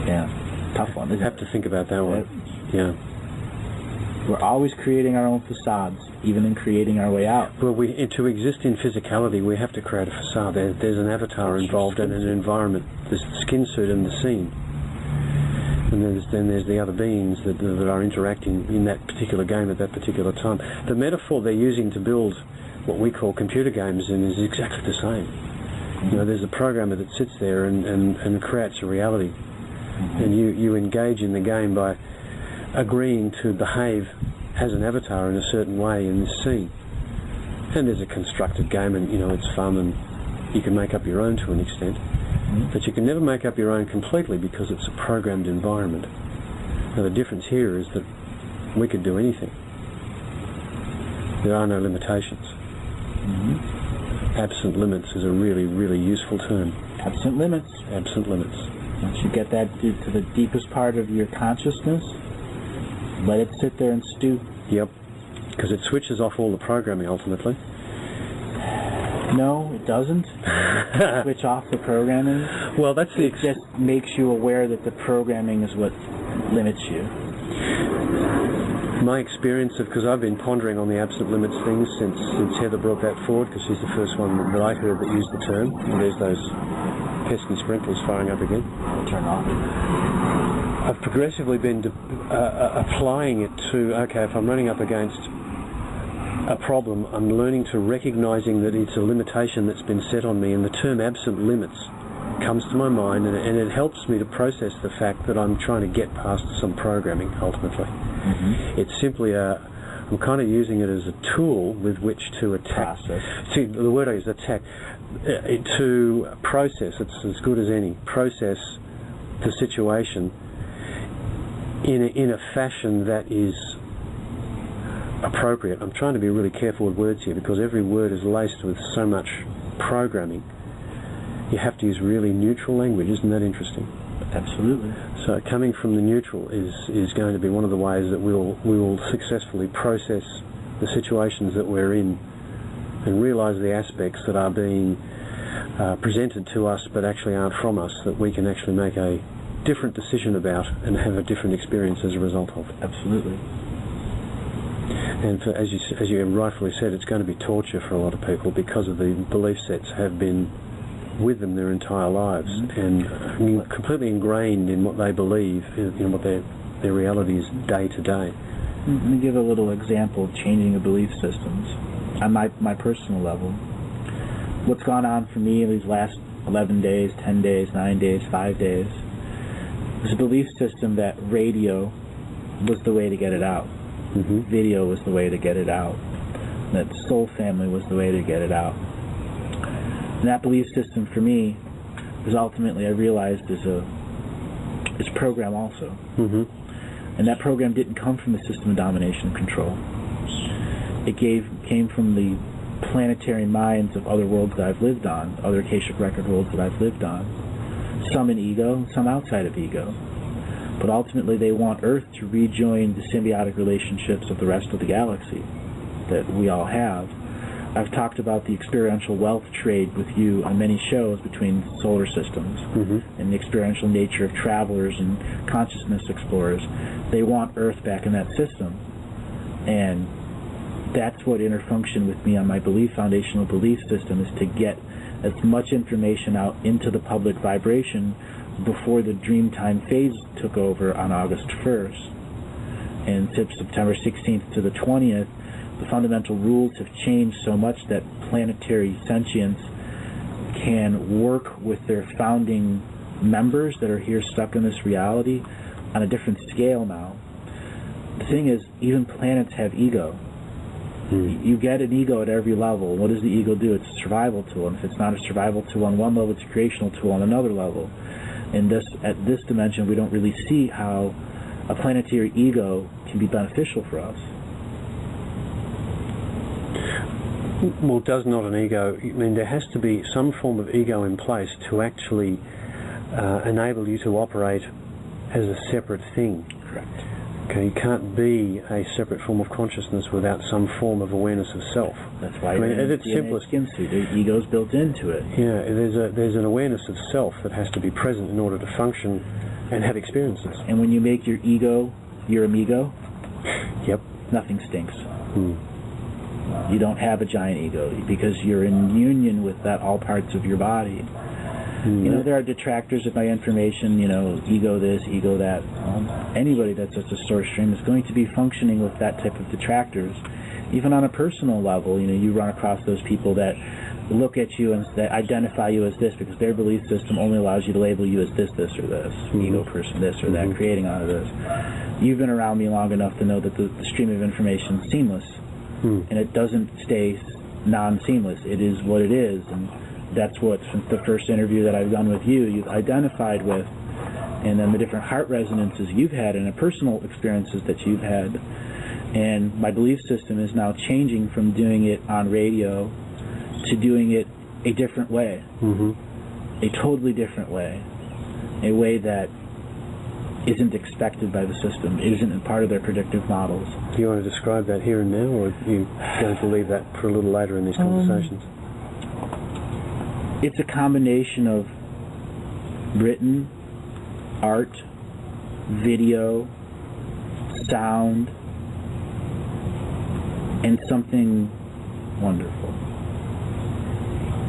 Yeah, tough one. You have to think about that one. Yeah. We're always creating our own facades, even in creating our way out. Well, to exist in physicality, we have to create a facade. There's an avatar involved and an environment. There's the skin suit and the scene. And then there's the other beings that are interacting in that particular game at that particular time. The metaphor they're using to build what we call computer games is exactly the same. You know, there's a programmer that sits there and creates a reality. And you engage in the game by agreeing to behave as an avatar in a certain way in this scene. And there's a constructed game, and it's fun, and you can make up your own to an extent. But you can never make up your own completely because it's a programmed environment. Now the difference here is that we could do anything. There are no limitations. Absent limits is a really, really useful term. Absent limits. Absent limits. Once you get that to the deepest part of your consciousness, let it sit there and stew. Yep. Because it switches off all the programming ultimately. No, it doesn't. Switch off the programming. Well, that's it just makes you aware that the programming is what limits you. My experience because I've been pondering on the absent limits thing since Heather brought that forward, because she's the first one that I heard that used the term. And there's those pesky sprinklers firing up again. Turn off. I've progressively been applying it to, okay, if I'm running up against a problem, I'm learning to recognizing that it's a limitation that's been set on me, and the term absent limits comes to my mind, and it helps me to process the fact that I'm trying to get past some programming ultimately. It's simply I'm kind of using it as a tool with which to attack. See, the word I use, attack, to process, it's as good as any, process the situation in a fashion that is appropriate. I'm trying to be really careful with words here because every word is laced with so much programming. You have to use really neutral language. Isn't that interesting? Absolutely. So coming from the neutral is going to be one of the ways that we will successfully process the situations that we're in and realize the aspects that are being presented to us but actually aren't from us, that we can actually make a different decision about and have a different experience as a result of. Absolutely. And as you rightfully said, it's going to be torture for a lot of people because of the belief sets have been with them their entire lives and completely ingrained in what they believe, what their reality is day to day. Let me give a little example of changing the belief systems on my personal level. What's gone on for me in these last 11 days, 10 days, 9 days, 5 days, is a belief system that radio was the way to get it out. Video was the way to get it out. That soul family was the way to get it out. And that belief system for me is ultimately, I realized, is program also. And that program didn't come from the system of domination and control. It came from the planetary minds of other worlds that I've lived on, other Akashic record worlds that I've lived on, some in ego, some outside of ego. But ultimately they want Earth to rejoin the symbiotic relationships of the rest of the galaxy that we all have. I've talked about the experiential wealth trade with you on many shows between solar systems and the experiential nature of travelers and consciousness explorers. They want Earth back in that system. And that's what interfunction with me on my foundational belief system is, to get as much information out into the public vibration before the Dreamtime phase took over on August 1st. And since September 16th to the 20th, the fundamental rules have changed so much that planetary sentience can work with their founding members that are here stuck in this reality on a different scale now. The thing is, even planets have ego. You get an ego at every level. What does the ego do? It's a survival tool. And if it's not a survival tool on one level, it's a creational tool on another level. And at this dimension, we don't really see how a planetary ego can be beneficial for us. Well, does not an ego, I mean, there has to be some form of ego in place to actually enable you to operate as a separate thing. Correct. Okay, you can't be a separate form of consciousness without some form of awareness of self. That's why I mean, at its simplest, skin suit, the ego's built into it. Yeah, there's an awareness of self that has to be present in order to function and have experiences. And when you make your ego your amigo, yep, nothing stinks. You don't have a giant ego because you're in union with that all parts of your body. You know, there are detractors of my information, you know, ego this, ego that. Anybody that's just a source stream is going to be functioning with that type of detractors. Even on a personal level, you know, you run across those people that look at you and that identify you as this because their belief system only allows you to label you as this, this, or this, ego person, this or that, creating out of this. You've been around me long enough to know that the stream of information is seamless. And it doesn't stay non-seamless. It is what it is, and that's what, since the first interview that I've done with you, you've identified with, and then the different heart resonances you've had and the personal experiences that you've had. And my belief system is now changing from doing it on radio to doing it a different way, a totally different way, a way that isn't expected by the system, isn't part of their predictive models. Do you want to describe that here and now, or are you going to leave that for a little later in these conversations? It's a combination of written, art, video, sound, and something wonderful.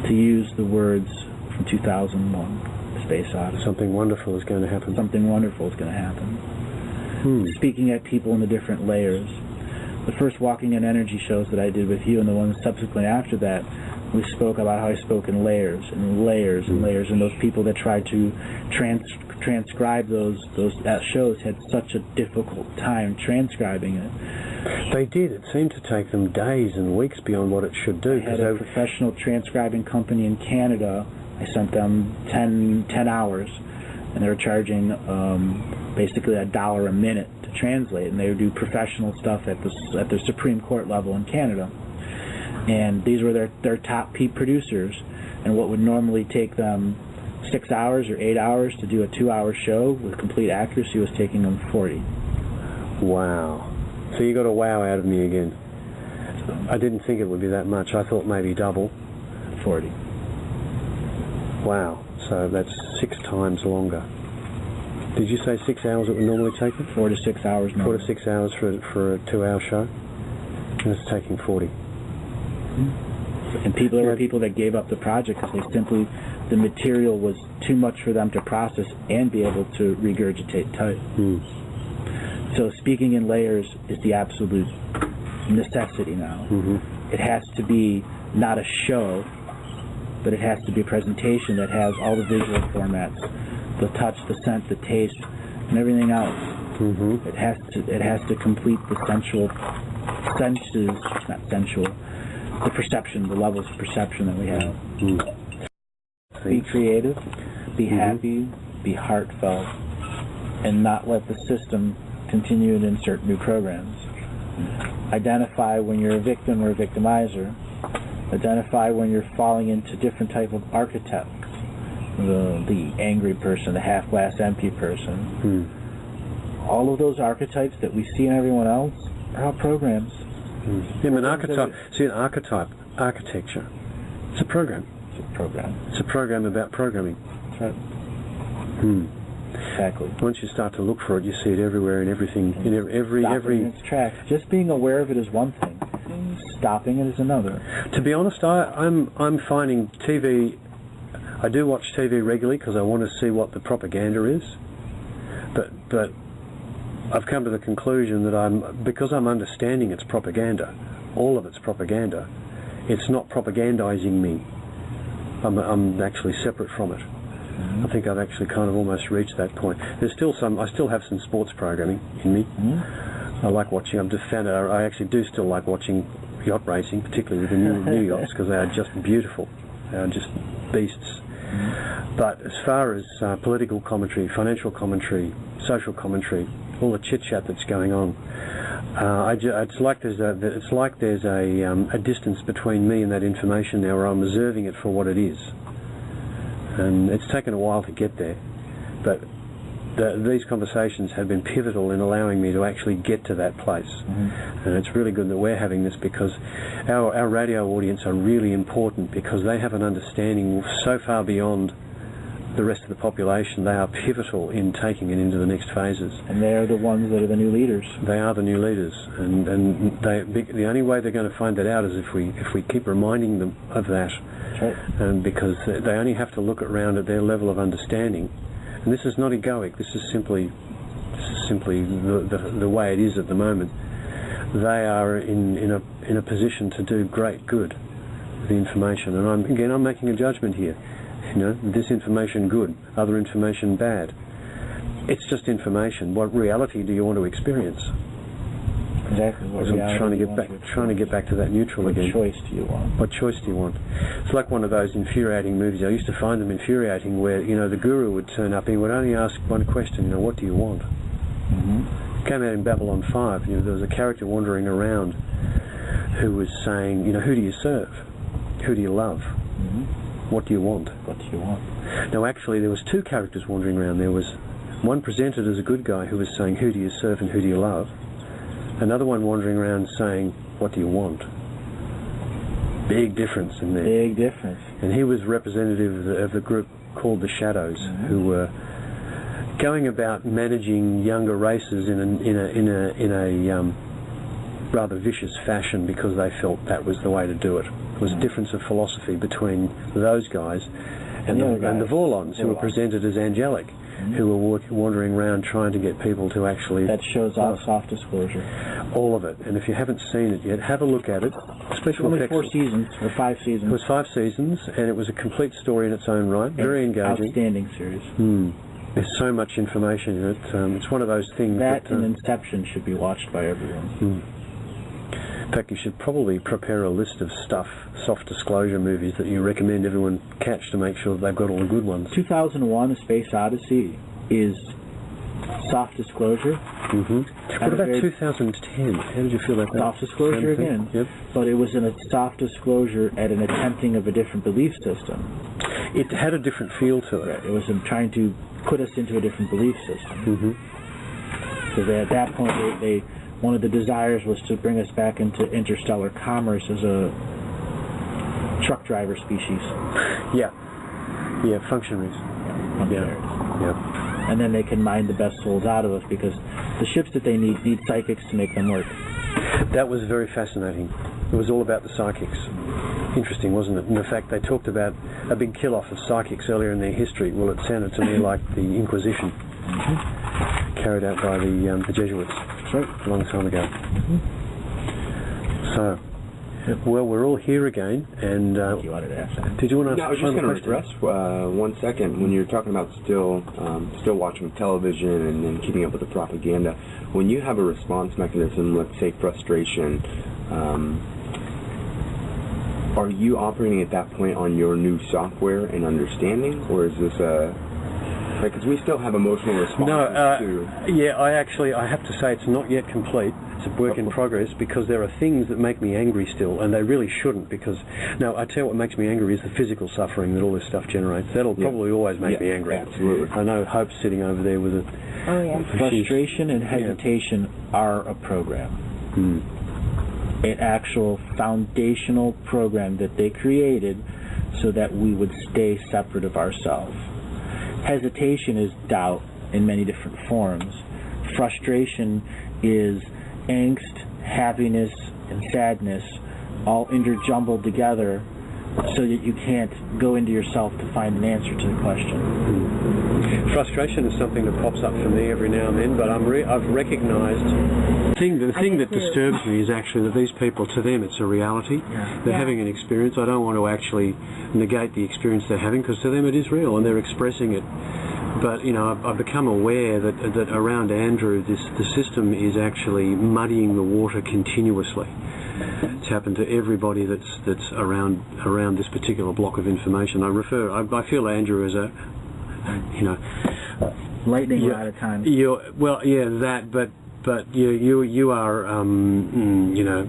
To use the words from 2001. Space Odyssey. Something wonderful is going to happen. Something wonderful is going to happen. Speaking at people in the different layers. The first Walking in Energy shows that I did with you and the ones subsequently after that, we spoke about how I spoke in layers and layers and layers, and those people that tried to transcribe those shows had such a difficult time transcribing it. They did. It seemed to take them days and weeks beyond what it should do. I had a professional transcribing company in Canada. I sent them 10 hours, and they were charging basically $1 a minute to translate, and they would do professional stuff at the Supreme Court level in Canada. And these were their top peak producers, and what would normally take them 6 hours or 8 hours to do a 2-hour show with complete accuracy was taking them 40. Wow. So you got a wow out of me again. I didn't think it would be that much. I thought maybe double. 40. Wow, so that's 6 times longer. Did you say 6 hours it would normally take it? 4 to 6 hours normally. 4 to 6 hours for a 2-hour show? And it's taking 40. And there were people that gave up the project because the material was too much for them to process and be able to regurgitate tight. So speaking in layers is the absolute necessity now. It has to be not a show, but it has to be a presentation that has all the visual formats, the touch, the scent, the taste, and everything else. It has to complete the the perception, the levels of perception that we have. Be creative, be happy, be heartfelt, and not let the system continue to insert new programs. Identify when you're a victim or a victimizer, Identify when you're falling into different type of archetypes. The angry person, the half-glass empty person. All of those archetypes that we see in everyone else are all programs. Yeah, an archetype, architecture, it's a program. It's a program. It's a program about programming. That's right. Exactly. Once you start to look for it, you see it everywhere in everything, in every. In its tracks. Just being aware of it is one thing. Stopping it is another. To be honest, I'm finding TV. I do watch TV regularly because I want to see what the propaganda is. But I've come to the conclusion that because I'm understanding its propaganda, all of its propaganda, it's not propagandizing me. I'm actually separate from it. I think I've actually kind of almost reached that point. There's still I still have some sports programming in me. I like watching, I actually do still like watching yacht racing, particularly with the new yachts, because they are just beautiful. They are just beasts. But as far as political commentary, financial commentary, social commentary, all the chit-chat that's going on, it's like there's a distance between me and that information now, where I'm observing it for what it is. And it's taken a while to get there, but these conversations have been pivotal in allowing me to actually get to that place. And it's really good that we're having this, because our radio audience are really important, because they have an understanding so far beyond the rest of the population. They are pivotal in taking it into the next phases. And they're the ones that are the new leaders. They are the new leaders, and the only way they're going to find that out is if we keep reminding them of that. Right. And because they only have to look around at their level of understanding. And this is not egoic. This is simply the way it is at the moment. They are in a position to do great good with the information. And I'm making a judgment here. This information good, other information bad. It's just information. What reality do you want to experience? Exactly. I'm trying to get back to that neutral again. What choice do you want? What choice do you want? It's like one of those infuriating movies. I used to find them infuriating, where the guru would turn up and he would only ask one question. What do you want? Came out in Babylon 5. There was a character wandering around who was saying, who do you serve? Who do you love? What do you want? What do you want? Now, actually, there was two characters wandering around. There was one presented as a good guy who was saying, who do you serve and who do you love? Another one wandering around saying, what do you want? Big difference in there. Big difference. And he was representative of the group called the Shadows, who were going about managing younger races in a rather vicious fashion, because they felt that was the way to do it. There was a difference of philosophy between those guys and the Vorlons, who were presented as angelic, who were wandering around trying to get people to actually... That shows off soft disclosure. All of it. And if you haven't seen it yet, have a look at it. Special only effects. 4 seasons, or 5 seasons. It was 5 seasons, and it was a complete story in its own right. Very engaging. Outstanding series. There's so much information in it. It's one of those things that and Inception should be watched by everyone. In fact, you should probably prepare a list of soft disclosure movies that you recommend everyone catch to make sure that they've got all the good ones. 2001: A Space Odyssey is soft disclosure. What about 2010? How did you feel about that? Soft disclosure again. Yep. But it was in a soft disclosure at an attempting of a different belief system. It had a different feel to it. It was trying to put us into a different belief system. Because at that point, one of the desires was to bring us back into interstellar commerce as a truck driver species. Yeah, functionaries. And then they can mine the best souls out of us, because the ships that they need psychics to make them work. That was very fascinating. It was all about the psychics. Interesting, wasn't it? And the fact they talked about a big kill-off of psychics earlier in their history. Well, it sounded to me like the Inquisition carried out by the Jesuits a long time ago. So, well, we're all here again, and you wanted to ask that. Did you want to? No, I was just going to regress 1 second. When you're talking about still watching television and keeping up with the propaganda, when you have a response mechanism, let's say frustration, are you operating at that point on your new software and understanding, or is this because we still have emotional responses too? Yeah, I have to say it's not yet complete. it's a work in progress, because there are things that make me angry still, and they really shouldn't, because, now, I tell you what makes me angry is the physical suffering that all this stuff generates. That'll probably always make me angry. Absolutely. I know Hope's sitting over there with a... Oh, yeah. Frustration and hesitation are a program. An actual foundational program that they created so that we would stay separate of ourselves. Hesitation is doubt in many different forms. Frustration is angst, happiness, and sadness all interjumbled together so that you can't go into yourself to find an answer to the question. Frustration is something that pops up for me every now and then, but I've recognised the thing that disturbs me is actually that these people, to them, it's a reality. They're having an experience. I don't want to actually negate the experience they're having, because to them it is real and they're expressing it. But, you know, I've become aware that around Andrew, the system is actually muddying the water continuously. It's happened to everybody that's around this particular block of information. I feel Andrew as a, you know, lightning rod at times. Well, yeah, that, but you are, you know,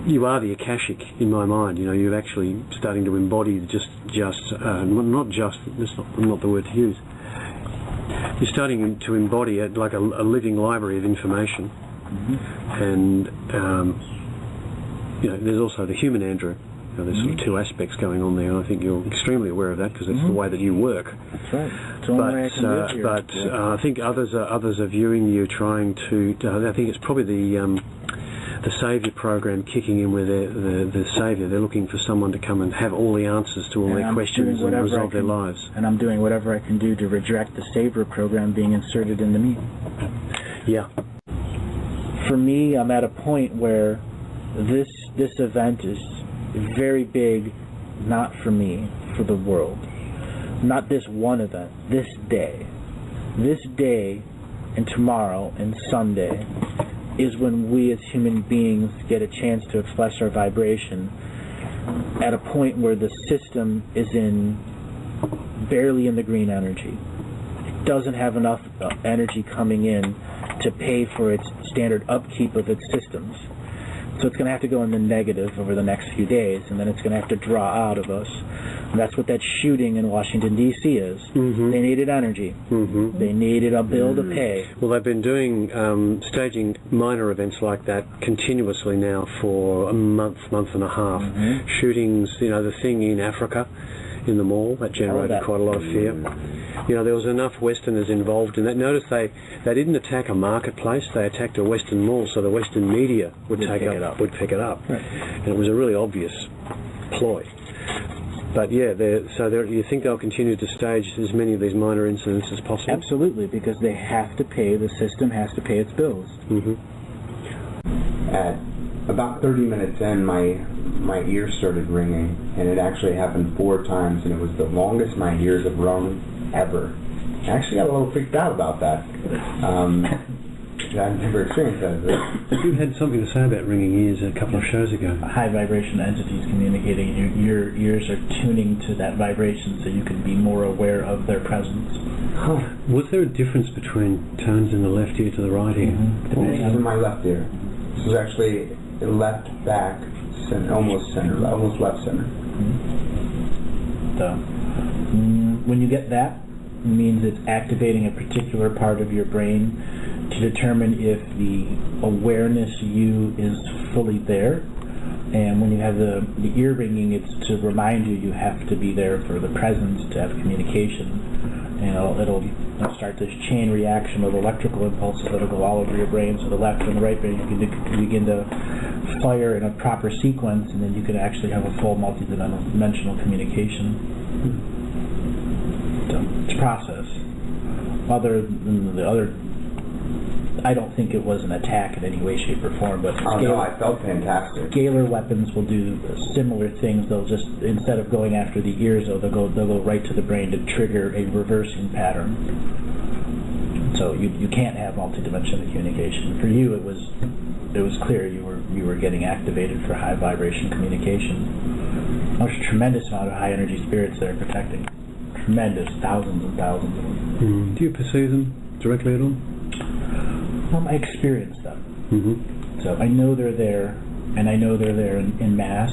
you are the Akashic in my mind. You know, you're actually starting to embody not just, that's not the word to use. You're starting to embody it like a living library of information. And you know, there's also the human Andrew. You know, there's sort of two aspects going on there, and I think you're extremely aware of that, because it's the way that you work. That's right. It's the only way I can live here. But I think others are viewing you, trying to. I think it's probably the Saviour program kicking in, where the Saviour, they're looking for someone to come and have all the answers to all their questions and resolve their lives. And I'm doing whatever I can do to reject the Saviour program being inserted into me. Yeah. For me, I'm at a point where this event is very big, not for me, for the world. Not this one event, this day. This day and tomorrow and Sunday is when we as human beings get a chance to express our vibration at a point where the system is barely in the green energy. It doesn't have enough energy coming in to pay for its standard upkeep of its systems. So it's going to have to go in the negative over the next few days, and then it's going to have to draw out of us. And that's what that shooting in Washington, D.C. is. They needed energy. They needed a bill to pay. Well, they've been doing, staging minor events like that continuously now for a month and a half. Shootings, you know, the thing in Africa, in the mall, that generated quite a lot of fear. You know, there was enough Westerners involved in that. Notice they didn't attack a marketplace, they attacked a Western mall, so the Western media would pick it up. Right. And it was a really obvious ploy. But yeah, you think they'll continue to stage as many of these minor incidents as possible? Absolutely, because they have to pay, the system has to pay its bills. At about 30 minutes in, my ears started ringing, and it actually happened 4 times, and it was the longest my ears have rung ever. I actually got a little freaked out about that. I've never experienced that. You had something to say about ringing ears a couple of shows ago. High vibration entities communicating. Your ears are tuning to that vibration so you can be more aware of their presence. Was there a difference between tones in the left ear to the right ear? Well, this is in my left ear. This is actually left back, almost left center. So, when you get that, it means it's activating a particular part of your brain to determine if the awareness you is fully there. And when you have the ear ringing, it's to remind you have to be there for the presence, to have communication. And it'll start this chain reaction of electrical impulses that'll go all over your brain. So the left and the right brain, you can begin to fire in a proper sequence, and then you can actually have a full multi-dimensional communication. So it's a process. Other than the other, I don't think it was an attack in any way, shape, or form. But no, I felt fantastic. Scalar weapons will do similar things. They'll just, instead of going after the ears, they'll go right to the brain to trigger a reversing pattern. So you can't have multidimensional communication. For you, it was clear you were getting activated for high vibration communication. There's a tremendous amount of high energy spirits that are protecting. Tremendous, thousands and thousands of them. Do you perceive them directly at all? I experience them. So I know they're there, and I know they're there in mass,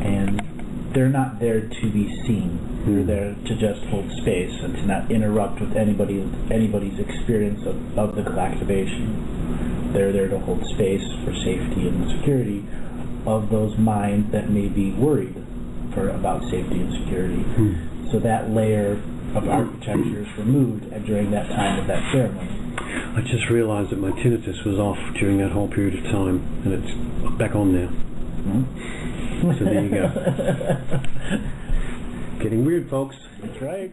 and they're not there to be seen. They're there to just hold space and to not interrupt with anybody's experience of the collectivation. They're there to hold space for safety and security of those minds that may be worried about safety and security. So that layer of architecture is removed during that time of that ceremony. I just realised that my tinnitus was off during that whole period of time, and it's back on now. So there you go. Getting weird, folks. That's right.